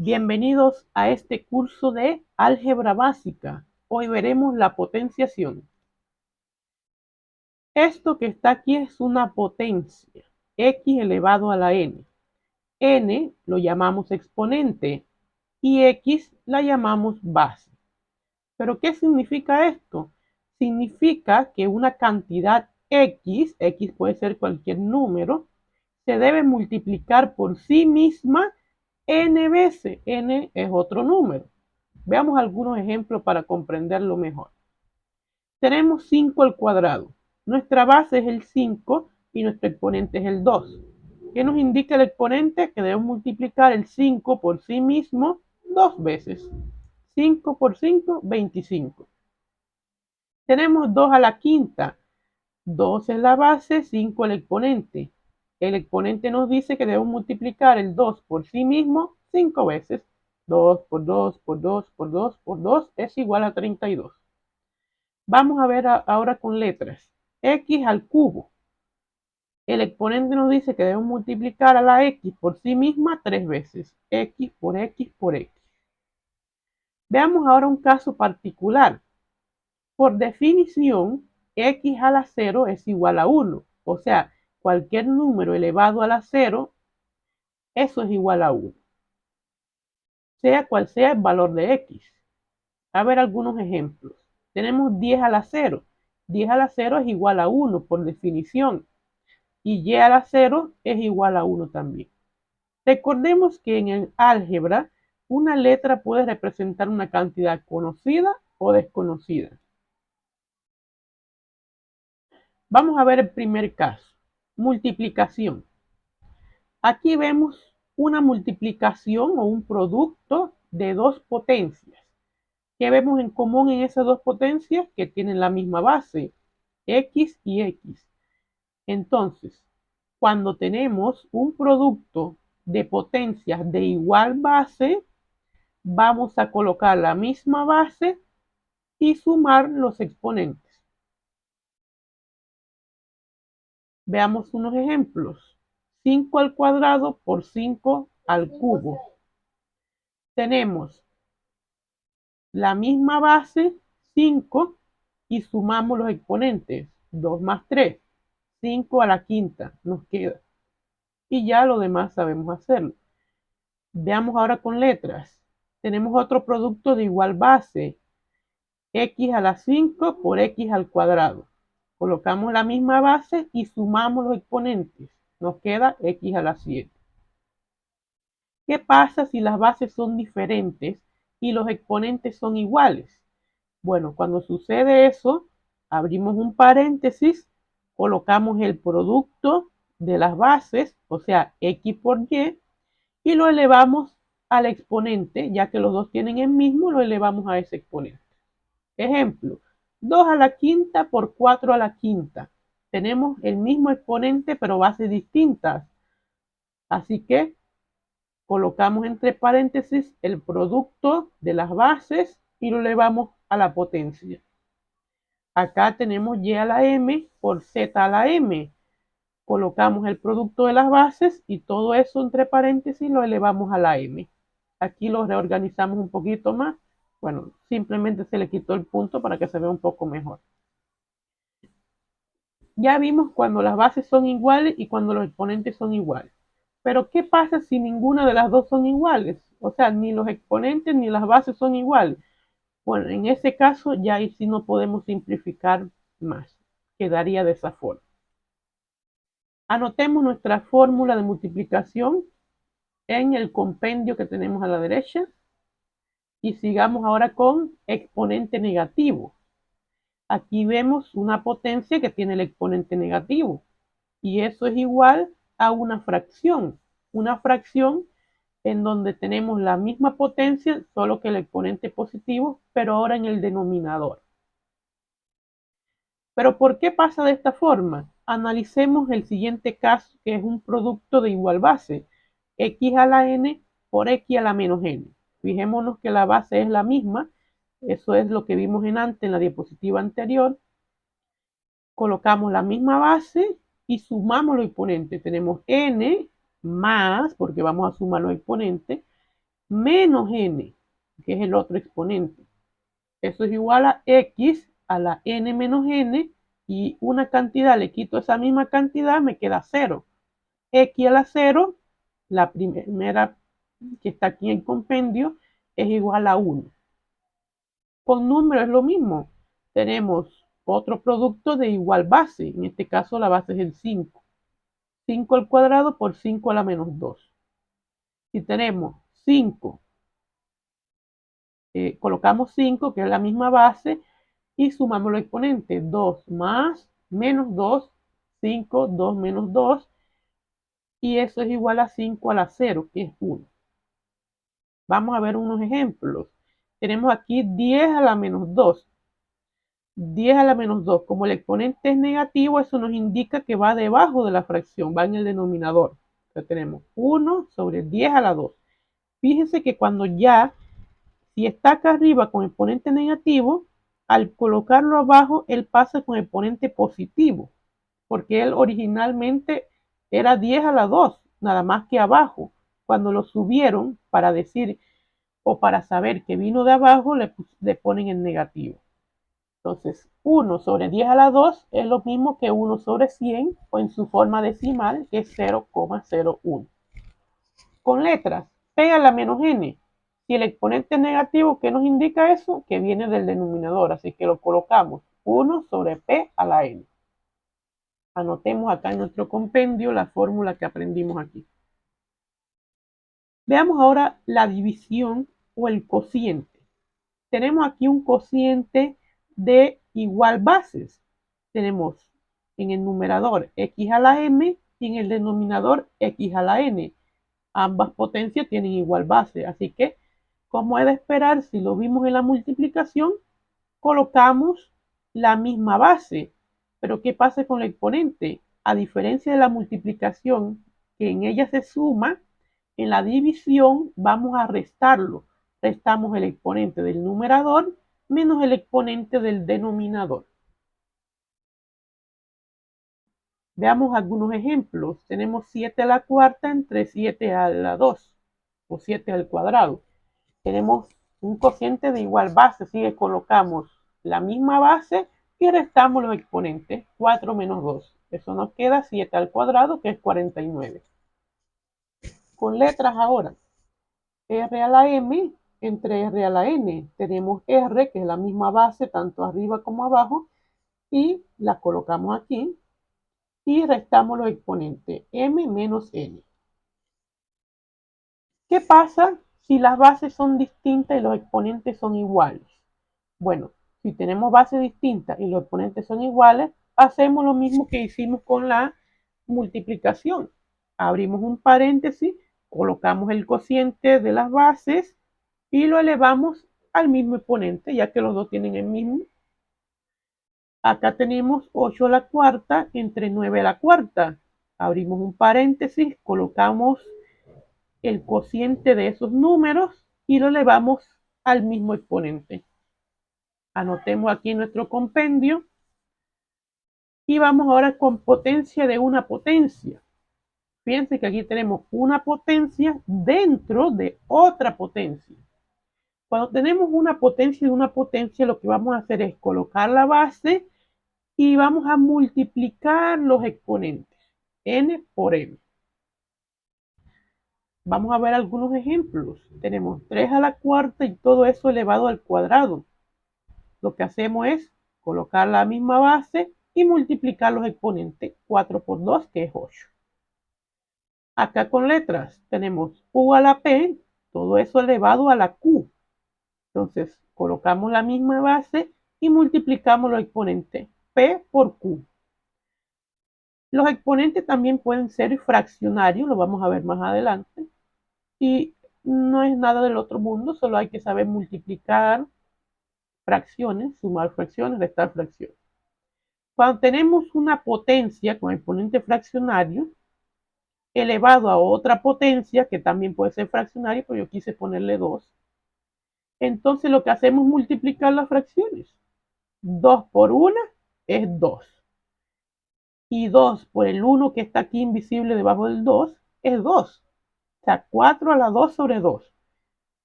Bienvenidos a este curso de álgebra básica. Hoy veremos la potenciación. Esto que está aquí es una potencia, x elevado a la n. N lo llamamos exponente y x la llamamos base. ¿Pero qué significa esto? Significa que una cantidad x puede ser cualquier número, se debe multiplicar por sí misma n veces. N es otro número. Veamos algunos ejemplos para comprenderlo mejor. Tenemos 5 al cuadrado. Nuestra base es el 5 y nuestro exponente es el 2. ¿Qué nos indica el exponente? Que debemos multiplicar el 5 por sí mismo dos veces. 5 por 5, 25. Tenemos 2 a la quinta. 2 es la base, 5 el exponente. El exponente nos dice que debemos multiplicar el 2 por sí mismo 5 veces. 2 por 2 por 2 por 2 por 2 es igual a 32. Vamos a ver ahora con letras. X al cubo. El exponente nos dice que debemos multiplicar a la X por sí misma 3 veces. X por X por X. Veamos ahora un caso particular. Por definición, X a la 0 es igual a 1. O sea, cualquier número elevado a la 0, eso es igual a 1. Sea cual sea el valor de X. A ver algunos ejemplos. Tenemos 10 a la 0. 10 a la 0 es igual a 1 por definición. Y y a la 0 es igual a 1 también. Recordemos que en el álgebra una letra puede representar una cantidad conocida o desconocida. Vamos a ver el primer caso. Multiplicación. Aquí vemos una multiplicación o un producto de dos potencias. ¿Qué vemos en común en esas dos potencias? Que tienen la misma base, x y x. Entonces, cuando tenemos un producto de potencias de igual base, vamos a colocar la misma base y sumar los exponentes. Veamos unos ejemplos. 5 al cuadrado por 5 al cubo. Tenemos la misma base, 5, y sumamos los exponentes. 2 más 3, 5 a la quinta nos queda. Y ya lo demás sabemos hacerlo. Veamos ahora con letras. Tenemos otro producto de igual base, x a la 5 por x al cuadrado. Colocamos la misma base y sumamos los exponentes. Nos queda x a la 7. ¿Qué pasa si las bases son diferentes y los exponentes son iguales? Bueno, cuando sucede eso, abrimos un paréntesis, colocamos el producto de las bases, o sea, x por y lo elevamos al exponente, ya que los dos tienen el mismo, lo elevamos a ese exponente. Ejemplo, 2 a la quinta por 4 a la quinta. Tenemos el mismo exponente, pero bases distintas. Así que colocamos entre paréntesis el producto de las bases y lo elevamos a la potencia. Acá tenemos y a la m por z a la m. Colocamos el producto de las bases y todo eso entre paréntesis lo elevamos a la m. Aquí lo reorganizamos un poquito más. Bueno, simplemente se le quitó el punto para que se vea un poco mejor. Ya vimos cuando las bases son iguales y cuando los exponentes son iguales. Pero ¿qué pasa si ninguna de las dos son iguales? O sea, ni los exponentes ni las bases son iguales. Bueno, en ese caso ya ahí sí no podemos simplificar más. Quedaría de esa forma. Anotemos nuestra fórmula de multiplicación en el compendio que tenemos a la derecha y sigamos ahora con exponente negativo. Aquí vemos una potencia que tiene el exponente negativo y eso es igual a una fracción en donde tenemos la misma potencia, solo que el exponente positivo, pero ahora en el denominador. ¿Pero por qué pasa de esta forma? Analicemos el siguiente caso, que es un producto de igual base, x a la n por x a la menos n. Fijémonos que la base es la misma, eso es lo que vimos en la diapositiva anterior. Colocamos la misma base y sumamos los exponentes. Tenemos n más, porque vamos a sumar los exponentes, menos n, que es el otro exponente. Eso es igual a x a la n menos n, y una cantidad le quito esa misma cantidad, me queda 0. X a la 0, la primera que está aquí en compendio, es igual a 1. Con números es lo mismo. Tenemos otro producto de igual base. En este caso la base es el 5. 5 al cuadrado por 5 a la menos 2. Si tenemos 5, colocamos 5, que es la misma base, y sumamos los exponentes. 2 más menos 2, 5, 2 menos 2, y eso es igual a 5 a la 0, que es 1. Vamos a ver unos ejemplos. Tenemos aquí 10 a la menos 2. 10 a la menos 2. Como el exponente es negativo, eso nos indica que va debajo de la fracción, va en el denominador. Entonces tenemos 1 sobre 10 a la 2. Fíjense que cuando ya, si está acá arriba con exponente negativo, al colocarlo abajo, él pasa con exponente positivo, porque él originalmente era 10 a la 2, nada más que abajo. Cuando lo subieron para decir o para saber que vino de abajo, le ponen en negativo. Entonces, 1 sobre 10 a la 2 es lo mismo que 1 sobre 100, o en su forma decimal, que es 0,01. Con letras, P a la menos n. Si el exponente es negativo, ¿qué nos indica eso? Que viene del denominador, así que lo colocamos 1 sobre P a la n. Anotemos acá en nuestro compendio la fórmula que aprendimos aquí. Veamos ahora la división o el cociente. Tenemos aquí un cociente de igual bases. Tenemos en el numerador x a la m y en el denominador x a la n. Ambas potencias tienen igual base, así que, como es de esperar, si lo vimos en la multiplicación, colocamos la misma base. Pero ¿qué pasa con el exponente? A diferencia de la multiplicación, que en ella se suma, en la división vamos a restarlo. Restamos el exponente del numerador menos el exponente del denominador. Veamos algunos ejemplos. Tenemos 7 a la cuarta entre 7 a la 2, o 7 al cuadrado. Tenemos un cociente de igual base, así que colocamos la misma base y restamos los exponentes. 4 menos 2. Eso nos queda 7 al cuadrado, que es 49. Con letras ahora. R a la M entre R a la N. Tenemos R, que es la misma base, tanto arriba como abajo, y la colocamos aquí y restamos los exponentes, M menos N. ¿Qué pasa si las bases son distintas y los exponentes son iguales? Bueno, si tenemos bases distintas y los exponentes son iguales, hacemos lo mismo que hicimos con la multiplicación. Abrimos un paréntesis, colocamos el cociente de las bases y lo elevamos al mismo exponente, ya que los dos tienen el mismo. Acá tenemos 8 a la cuarta entre 9 a la cuarta. Abrimos un paréntesis, colocamos el cociente de esos números y lo elevamos al mismo exponente. Anotemos aquí nuestro compendio y vamos ahora con potencia de una potencia. Fíjense que aquí tenemos una potencia dentro de otra potencia. Cuando tenemos una potencia de una potencia, lo que vamos a hacer es colocar la base y vamos a multiplicar los exponentes, n por m. Vamos a ver algunos ejemplos. Tenemos 3 a la cuarta y todo eso elevado al cuadrado. Lo que hacemos es colocar la misma base y multiplicar los exponentes. 4 por 2, que es 8. Acá con letras tenemos u a la p, todo eso elevado a la q. Entonces colocamos la misma base y multiplicamos los exponentes. P por q. Los exponentes también pueden ser fraccionarios, lo vamos a ver más adelante. Y no es nada del otro mundo, solo hay que saber multiplicar fracciones, sumar fracciones, restar fracciones. Cuando tenemos una potencia con exponente fraccionario elevado a otra potencia, que también puede ser fraccionario, pero yo quise ponerle 2, entonces lo que hacemos es multiplicar las fracciones. 2 por 1 es 2. Y 2 por el 1 que está aquí invisible debajo del 2 es 2. O sea, 4 a la 2 sobre 2.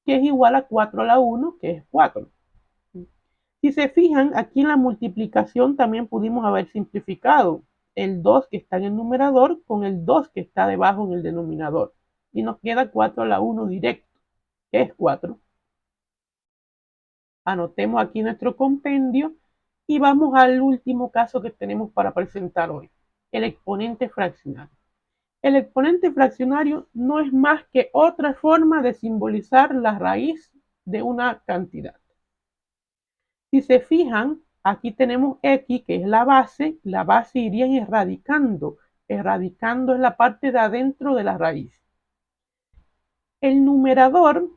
que es igual a 4 a la 1, que es 4. Si se fijan, aquí en la multiplicación también pudimos haber simplificado el 2 que está en el numerador con el 2 que está debajo en el denominador. Y nos queda 4 a la 1 directo, que es 4. Anotemos aquí nuestro compendio y vamos al último caso que tenemos para presentar hoy, el exponente fraccionario. El exponente fraccionario no es más que otra forma de simbolizar la raíz de una cantidad. Si se fijan, aquí tenemos x, que es la base iría erradicando. Erradicando es la parte de adentro de la raíz. El numerador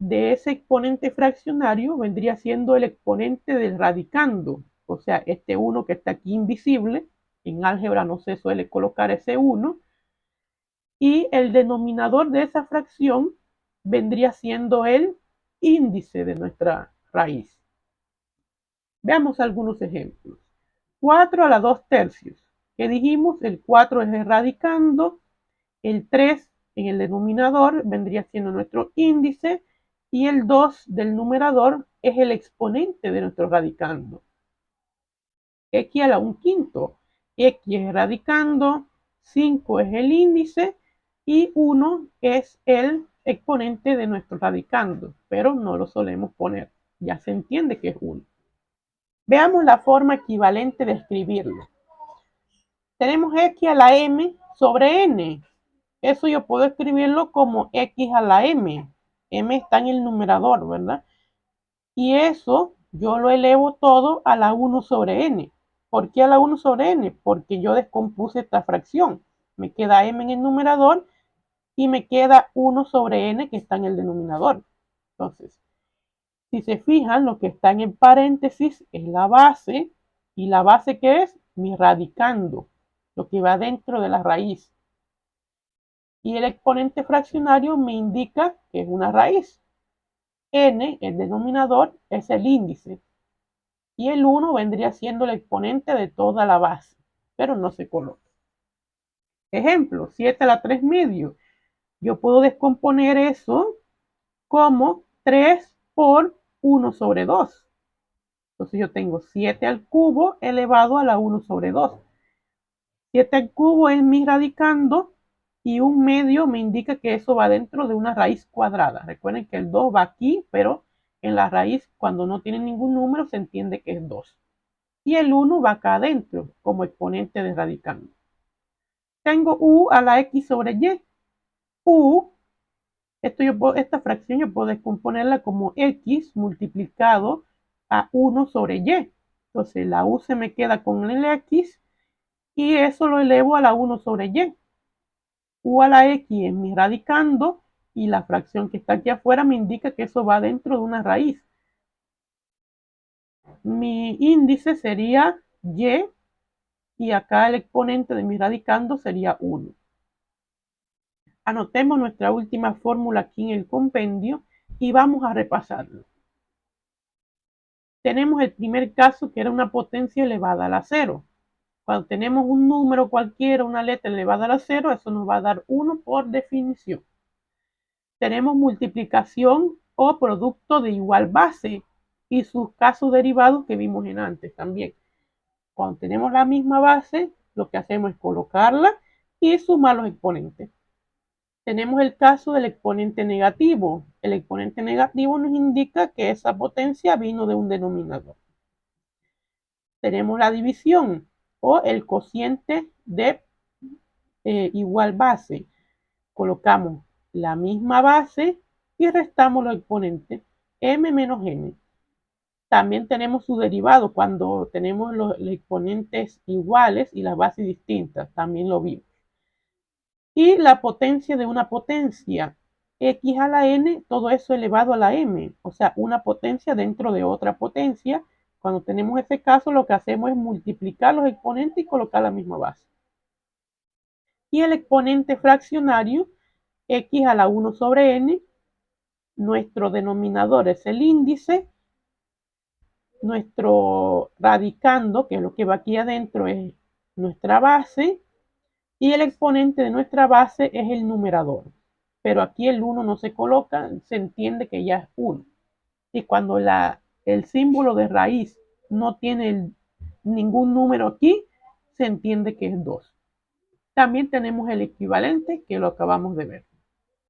de ese exponente fraccionario vendría siendo el exponente del radicando, o sea, este 1 que está aquí invisible, en álgebra no se suele colocar ese 1, y el denominador de esa fracción vendría siendo el índice de nuestra raíz. Veamos algunos ejemplos. 4 a la 2 tercios. ¿Qué dijimos? El 4 es el radicando, el 3 en el denominador vendría siendo nuestro índice y el 2 del numerador es el exponente de nuestro radicando. X a la 1 quinto. X es radicando, 5 es el índice y 1 es el exponente de nuestro radicando, pero no lo solemos poner. Ya se entiende que es 1. Veamos la forma equivalente de escribirlo. Tenemos x a la m sobre n. Eso yo puedo escribirlo como x a la m. M está en el numerador, ¿verdad? Y eso yo lo elevo todo a la 1 sobre n. ¿Por qué a la 1 sobre n? Porque yo descompuse esta fracción. Me queda m en el numerador y me queda 1 sobre n que está en el denominador. Entonces, si se fijan, lo que está en el paréntesis es la base. ¿Y la base qué es? Mi radicando, lo que va dentro de la raíz. Y el exponente fraccionario me indica que es una raíz. N, el denominador, es el índice. Y el 1 vendría siendo el exponente de toda la base, pero no se coloca. Ejemplo, 7 a la 3 medio. Yo puedo descomponer eso como 3 por 1 sobre 2. Entonces yo tengo 7 al cubo elevado a la 1 sobre 2. 7 al cubo es mi radicando y un medio me indica que eso va dentro de una raíz cuadrada. Recuerden que el 2 va aquí, pero en la raíz cuando no tiene ningún número se entiende que es 2. Y el 1 va acá adentro como exponente de radicando. Tengo u a la x sobre y. U, esta fracción yo puedo descomponerla como x multiplicado a 1 sobre y. Entonces la u se me queda con el x y eso lo elevo a la 1 sobre y. U a la x es mi radicando y la fracción que está aquí afuera me indica que eso va dentro de una raíz. Mi índice sería y acá el exponente de mi radicando sería 1. Anotemos nuestra última fórmula aquí en el compendio y vamos a repasarlo. Tenemos el primer caso que era una potencia elevada a la 0. Cuando tenemos un número cualquiera, una letra elevada a la 0, eso nos va a dar 1 por definición. Tenemos multiplicación o producto de igual base y sus casos derivados que vimos en antes también. Cuando tenemos la misma base, lo que hacemos es colocarla y sumar los exponentes. Tenemos el caso del exponente negativo. El exponente negativo nos indica que esa potencia vino de un denominador. Tenemos la división o el cociente de igual base. Colocamos la misma base y restamos los exponentes m menos n. También tenemos su derivado cuando tenemos los exponentes iguales y las bases distintas. También lo vimos. Y la potencia de una potencia, x a la n, todo eso elevado a la m, o sea, una potencia dentro de otra potencia. Cuando tenemos ese caso, lo que hacemos es multiplicar los exponentes y colocar la misma base. Y el exponente fraccionario, x a la 1 sobre n, nuestro denominador es el índice, nuestro radicando, que es lo que va aquí adentro, es nuestra base, y el exponente de nuestra base es el numerador. pero aquí el 1 no se coloca, se entiende que ya es 1. Y cuando el símbolo de raíz no tiene ningún número aquí, se entiende que es 2. También tenemos el equivalente que lo acabamos de ver.